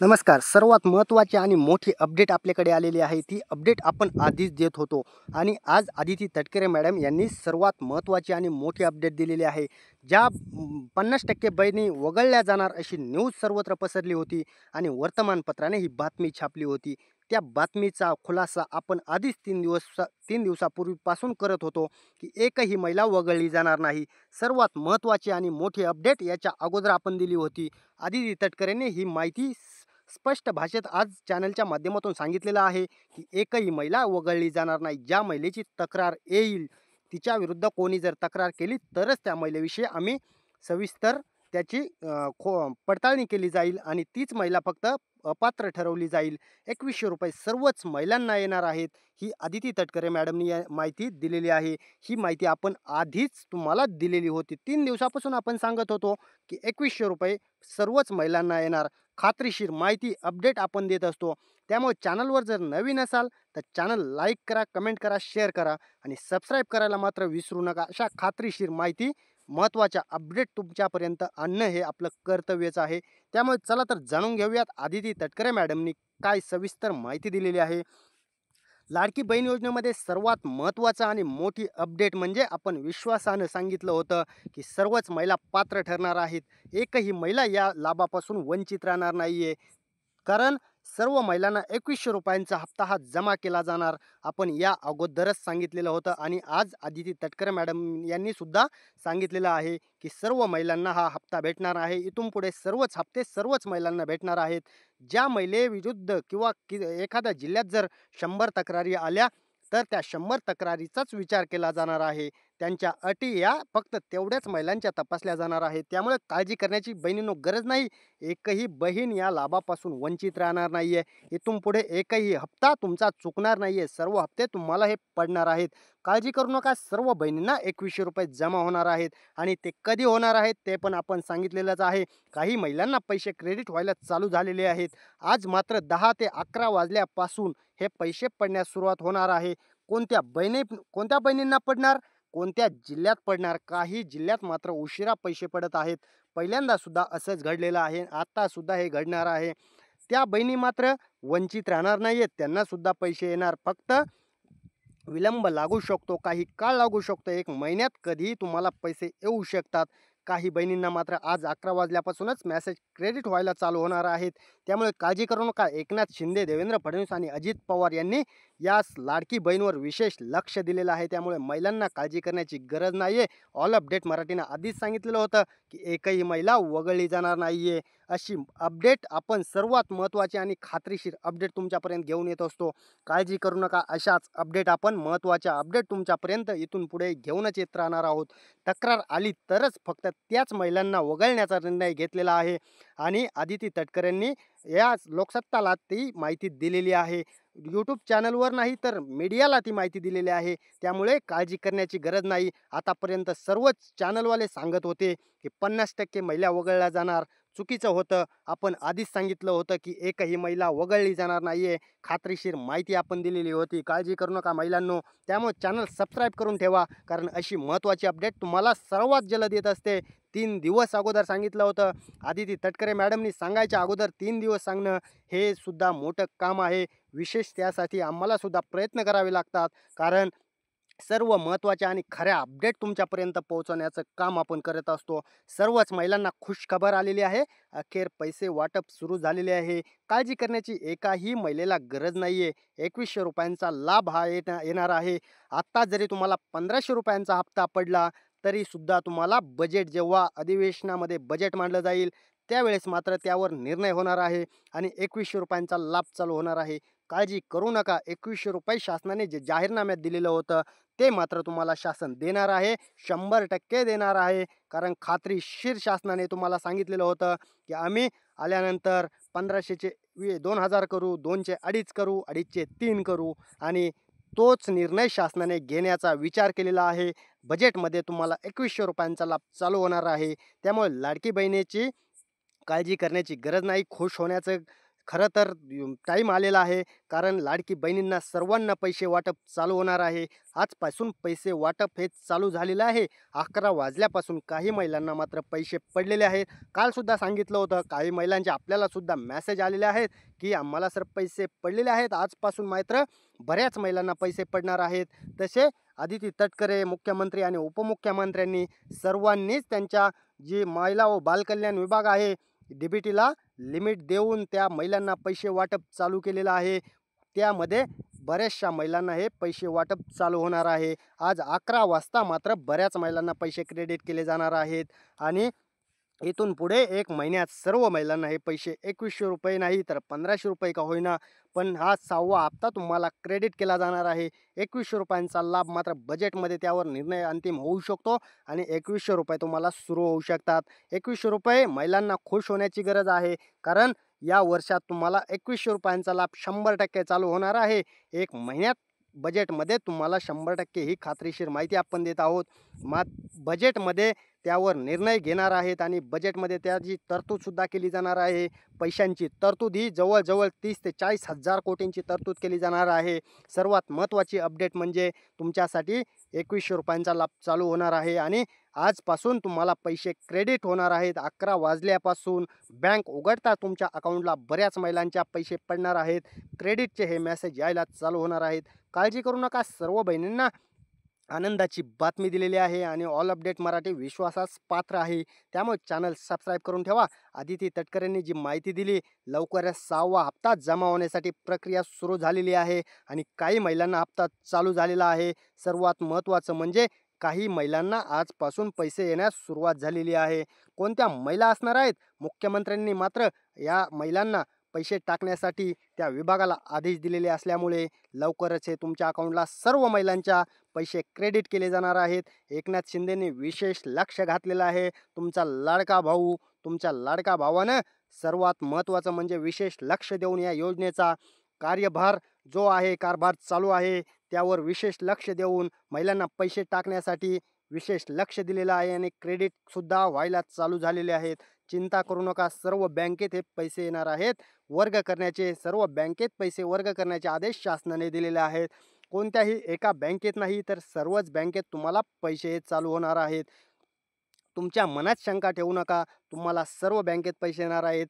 नमस्कार. सर्वात महत्त्वाची आणि मोठी अपडेट आपल्याकडे आलेली आहे. ती अपडेट आपण आधीच देत होतो आणि आज आदिती तटकरे मॅडम यांनी सर्वात महत्त्वाची आणि मोठी अपडेट दिलेली आहे. ज्या 50% बहिणी वगळल्या जाणार अशी न्यूज सर्वत्र पसरली होती आणि वर्तमानपत्राने ही बातमी छापली होती. त्या बातमीचा खुलासा आपण आधीच 3 दिवसापूर्वीपासून करत होतो, की एकही महिला वगळली जाणार नाही. सर्वात महत्त्वाची आणि मोठी अपडेट याच्या अगोदर आपण दिली होती. आदिती तटकरेंनी ही माहिती स्पष्ट भाषेत आज चॅनलच्या माध्यमातून सांगितलेलं आहे, की एकही महिला वगळली जाणार नाही. ज्या महिलेची तक्रार येईल, तिच्या विरुद्ध कोणी जर तक्रार केली तरच त्या महिलेविषयी आम्ही सविस्तर त्याची पडताळणी केली जाईल आणि तीच महिला फक्त अपात्र ठरवली जाईल. ₹2100 सर्वच महिलांना येणार आहेत. ही आदिती तटकरे मॅडमनी माहिती दिलेली आहे. ही माहिती आपण आधीच तुम्हाला दिलेली होती. 3 दिवसापासून आपण सांगत होतो, की ₹2100 सर्वच महिलांना येणार. खात्रीशीर माहिती अपडेट आपण देत असतो. त्यामुळे चॅनलवर जर नवीन असाल तर चॅनल लाईक करा, कमेंट करा, शेअर करा आणि सबस्क्राईब करायला मात्र विसरू नका. अशा खात्रीशीर माहिती महत्त्वाच्या अपडेट तुमच्यापर्यंत आणणं हे आपलं कर्तव्यच आहे. त्यामुळे चला तर जाणून घेऊयात आदिती तटकरे मॅडमनी काय सविस्तर माहिती दिलेली आहे. लाडकी बहीण योजनेमध्ये सर्वात महत्त्वाचं आणि मोठी अपडेट म्हणजे आपण विश्वासानं सांगितलं होतं, की सर्वच महिला पात्र ठरणार आहेत. एकही महिला या लाभापासून वंचित राहणार नाहीये. कारण सर्व महिलांना ₹2100 हप्ता हा जमा केला जाणार. आपण या अगोदरच सांगितलेलं होतं आणि आज आदिती तटकरे मॅडम यांनी सुद्धा सांगितलेलं आहे, की सर्व महिलांना हा हप्ता भेटणार आहे. इथून पुढे सर्वच हप्ते सर्वच महिलांना भेटणार आहेत. ज्या महिलेविरुद्ध किंवा एखाद्या जिल्ह्यात जर 100 तक्रारी आल्या, तर त्या 100 तक्रारीचाच विचार केला जाणार आहे. त्यांच्या अटी या फक्त तेवढ्याच महिलांच्या तपासल्या जाणार आहेत. त्यामुळे काळजी करण्याची बहिणींनो गरज नाही. एकही बहीण या लाभापासून वंचित राहणार नाहीये. इथून पुढे एकही हप्ता तुमचा चुकणार नाहीये. सर्व हप्ते तुम्हाला हे पडणार आहेत. काळजी करू नका. सर्व बहिणींना ₹2100 जमा होणार आहेत आणि ते कधी होणार आहेत ते पण आपण सांगितलेलंच आहे. काही महिलांना पैसे क्रेडिट व्हायला चालू झालेले आहेत. आज मात्र 10 ते 11 वाजल्यापासून हे पैसे पडण्यास सुरुवात होणार आहे. कोणत्या बहिणींना पडणार? कोणत्या जिल्ह्यात पडणार? काही जिल्ह्यात मात्र उशिरा पैसे पडत आहेत. पहिल्यांदा सुद्धा असंच घडलेलं आहे. आता सुद्धा हे घडणार आहे. त्या बहिणी मात्र वंचित राहणार नाहीयेत. त्यांना सुद्धा पैसे येणार. फक्त विलंब लागू शकतो, काही काळ लागू शकतो. 1 महिन्यात कधीही तुम्हाला पैसे येऊ शकतात. काही बहिणींना मात्र आज 11 वाजल्यापासूनच मेसेज क्रेडिट व्हायला चालू होणार आहेत. त्यामुळे काळजी करू नका. एकनाथ शिंदे, देवेंद्र फडणवीस आणि अजित पवार यांनी या लाडकी बहीणवर विशेष लक्ष दिलेलं आहे. त्यामुळे महिलांना काळजी करण्याची गरज नाहीये. ऑल अपडेट मराठीनं आधीच सांगितलेलं होतं, की एकही महिला वगळली जाणार नाहीये. अशी अपडेट आपण सर्वात महत्त्वाची आणि खात्रीशीर अपडेट तुमच्यापर्यंत घेऊन येत असतो. काळजी करू नका. अशाच अपडेट आपण महत्त्वाच्या अपडेट तुमच्यापर्यंत इथून पुढे घेऊनच येत राहणार आहोत. तक्रार आली तरच फक्त त्याच महिलांना वगळण्याचा निर्णय घेतलेला आहे आणि आदिती तटकरेंनी या लोकसत्ताला ती माहिती दिलेली आहे. यूट्यूब चॅनलवर नाही तर मीडियाला ती माहिती दिलेली आहे. त्यामुळे काळजी करण्याची गरज नाही. आतापर्यंत सर्वच चॅनलवाले सांगत होते, की 50% महिला वगळल्या जाणार. चुकीचं होतं. आपण आधीच सांगितलं होतं, की एकही महिला वगळली जाणार नाहीये. खात्रीशीर माहिती आपण दिलेली होती. काळजी करू नका महिलांनो. त्यामुळे चॅनल सबस्क्राईब करून ठेवा. कारण अशी महत्त्वाची अपडेट तुम्हाला सर्वात जलद येत असते. 3 दिवस अगोदर सांगितलं होतं. आदिती तटकरे मॅडमनी सांगायच्या अगोदर 3 दिवस सांगणं हे सुद्धा मोठं काम आहे. विशेष त्यासाठी आम्हाला सुद्धा प्रयत्न करावे लागतात. कारण सर्व महत्त्वाच्या आणि खऱ्या अपडेट तुमच्यापर्यंत पोहोचवण्याचं काम आपण करत असतो. सर्वच महिलांना खुशखबर आलेली आहे. अखेर पैसे वाटप सुरू झालेले आहे. काळजी करण्याची एकाही महिलेला गरज नाहीये. ₹2100 लाभ हा येणार आहे. आत्ता जरी तुम्हाला ₹1500 हप्ता पडला, तरी सुद्धा तुम्हाला बजेट जेव्हा अधिवेशनामध्ये बजेट मांडलं जाईल, त्यावेळेस मात्र त्यावर निर्णय होणार आहे आणि ₹2100 लाभ चालू होणार आहे. काळजी करू नका. ₹2100 शासनाने जे जाहीरनाम्यात दिलेलं होतं, ते मात्र तुम्हाला शासन देणार आहे. 100% देणार आहे. कारण खात्रीशीर शासनाने तुम्हाला सांगितलेलं होतं, की आम्ही आल्यानंतर 1500चे 2000 करू, 2चे 2.5 करू, 2.5चे 3 करू आणि तोच निर्णय शासनाने घेण्याचा विचार केलेला आहे. बजेटमध्ये तुम्हाला ₹2100 लाभ चालू होणार आहे. त्यामुळे लाडकी बहिणीची काळजी करण्याची गरज नाही. खुश होण्याचं खरं तर टाईम आलेला आहे, कारण लाडकी बहिणींना सर्वांना पैसे वाटप चालू होणार आहे. आजपासून पैसे वाटप हे चालू झालेलं आहे. 11 वाजल्यापासून काही महिलांना मात्र पैसे पडलेले आहेत. कालसुद्धा सांगितलं होतं, काही महिलांचे आपल्यालासुद्धा मेसेज आलेले आहेत, की आम्हाला सर पैसे पडलेले आहेत. आजपासून मात्र बऱ्याच महिलांना पैसे पडणार आहेत. तसे आदिती तटकरे, मुख्यमंत्री आणि उपमुख्यमंत्र्यांनी सर्वांनीच त्यांच्या जी महिला व बालकल्याण विभाग आहे, डी-बी-टीला लिमिट देऊन त्या महिलांना पैसे वाटप चालू केलेलं आहे. त्यामध्ये बऱ्याचशा महिलांना हे पैसे वाटप चालू होणार आहे. आज 11 वाजता मात्र बऱ्याच महिलांना पैसे क्रेडिट केले जाणार आहेत आणि इथून पुढे 1 महिन्यात सर्व महिलांना हे पैसे ₹2100 नाही तर ₹1500 का होईना, पण हा 6वा हप्ता तुम्हाला क्रेडिट केला जाणार आहे. ₹2100चा लाभ मात्र बजेटमध्ये त्यावर निर्णय अंतिम होऊ शकतो आणि ₹2100 तुम्हाला सुरू होऊ शकतात. ₹2100 महिलांना खुश होण्याची गरज आहे, कारण या वर्षात तुम्हाला ₹2100चा लाभ 100% चालू होणार आहे. 1 महिन्यात बजेटमध्ये तुम्हाला 100% ही खात्रीशीर माहिती आपण देत आहोत. बजेटमध्ये त्यावर निर्णय घेणार आहेत आणि बजेटमध्ये त्याची तरतूदसुद्धा केली जाणार आहे. पैशांची तरतूद ही जवळ-जवळ 30 ते 40 हजार कोटींची तरतूद केली जाणार आहे. सर्वात महत्त्वाची अपडेट म्हणजे तुमच्यासाठी ₹2100चा लाभ चालू होणार आहे आणि आजपासून तुम्हाला पैसे क्रेडिट होणार आहेत. 11 वाजल्यापासून बँक उघडता तुमच्या अकाउंटला बऱ्याच महिलांच्या पैसे पडणार आहेत. क्रेडिटचे हे मेसेज यायला चालू होणार आहेत. काळजी करू नका. सर्व बहिणींना आनंदाची बातमी दिलेली आहे आणि ऑल अपडेट मराठी विश्वासास पात्र आहे. त्यामुळे चॅनल सबस्क्राईब करून ठेवा. आदिती तटकरेंनी जी माहिती दिली, लवकरच 6वा हप्ता जमा होण्यासाठी प्रक्रिया सुरू झालेली आहे आणि काही महिलांना हप्ता चालू झालेला आहे. सर्वात महत्त्वाचं म्हणजे काही महिलांना आजपासून पैसे येण्यास सुरुवात झालेली आहे. कोणत्या महिला असणार आहेत? मुख्यमंत्र्यांनी मात्र या महिलांना पैसे टाकण्यासाठी त्या विभागाला आदेश दिलेले असल्यामुळे लवकरच हे तुमच्या अकाउंटला सर्व महिलांच्या पैसे क्रेडिट केले जाणार आहेत. एकनाथ शिंदेंनी विशेष लक्ष घातलेलं आहे. तुमचा लाडका भाऊ, तुमच्या लाडका भावानं सर्वात महत्त्वाचं म्हणजे विशेष लक्ष देऊन या योजनेचा कार्यभार जो आहे, कारभार चालू आहे, त्यावर विशेष लक्ष देऊन महिलांना पैसे टाकण्यासाठी विशेष लक्ष दिलेलं आहे आणि क्रेडिटसुद्धा व्हायला चालू झालेले आहेत. चिंता करू नका. सर्व बँकेत हे पैसे येणार आहेत. वर्ग करण्याचे, सर्व बँकेत पैसे वर्ग करण्याचे आदेश शासनाने दिलेले आहेत. कोणत्याही एका बँकेत नाही तर सर्वच बँकेत तुम्हाला पैसे चालू होणार आहेत. तुमच्या मनात शंका ठेवू नका. तुम्हाला सर्व बँकेत पैसे येणार आहेत.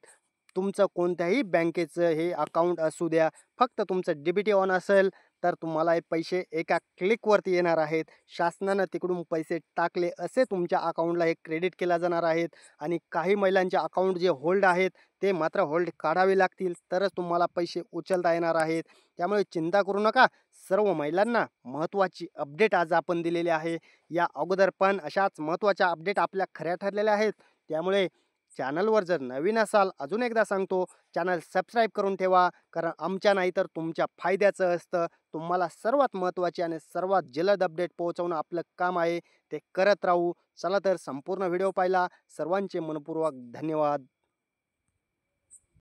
तुमचं कोणत्याही बँकेचं हे अकाउंट असू द्या, फक्त तुमचं डी-बी-टी ऑन असेल तर तुम्हाला हे पैसे एका क्लिकवरती येणार आहेत. शासनानं तिकडून पैसे टाकले असे तुमच्या अकाउंटला हे क्रेडिट केला जाणार आहेत आणि काही महिलांचे अकाउंट जे होल्ड आहेत ते मात्र होल्ड काढावे लागतील, तरच तुम्हाला पैसे उचलता येणार आहेत. त्यामुळे चिंता करू नका. सर्व महिलांना महत्त्वाची अपडेट आज आपण दिलेली आहे. या अगोदर पण अशाच महत्त्वाच्या अपडेट आपल्या खऱ्या ठरलेल्या आहेत. त्यामुळे चॅनलवर जर नवीन असाल, अजून एकदा सांगतो, चॅनल सबस्क्राईब करून ठेवा, कारण आमच्या नाही तर तुमच्या फायद्याचं असतं. तुम्हाला सर्वात महत्त्वाचे आणि सर्वात जलद अपडेट पोहोचवणं आपलं काम आहे. ते करत राहू. चला तर संपूर्ण व्हिडिओ पाहिला सर्वांचे मनपूर्वक धन्यवाद.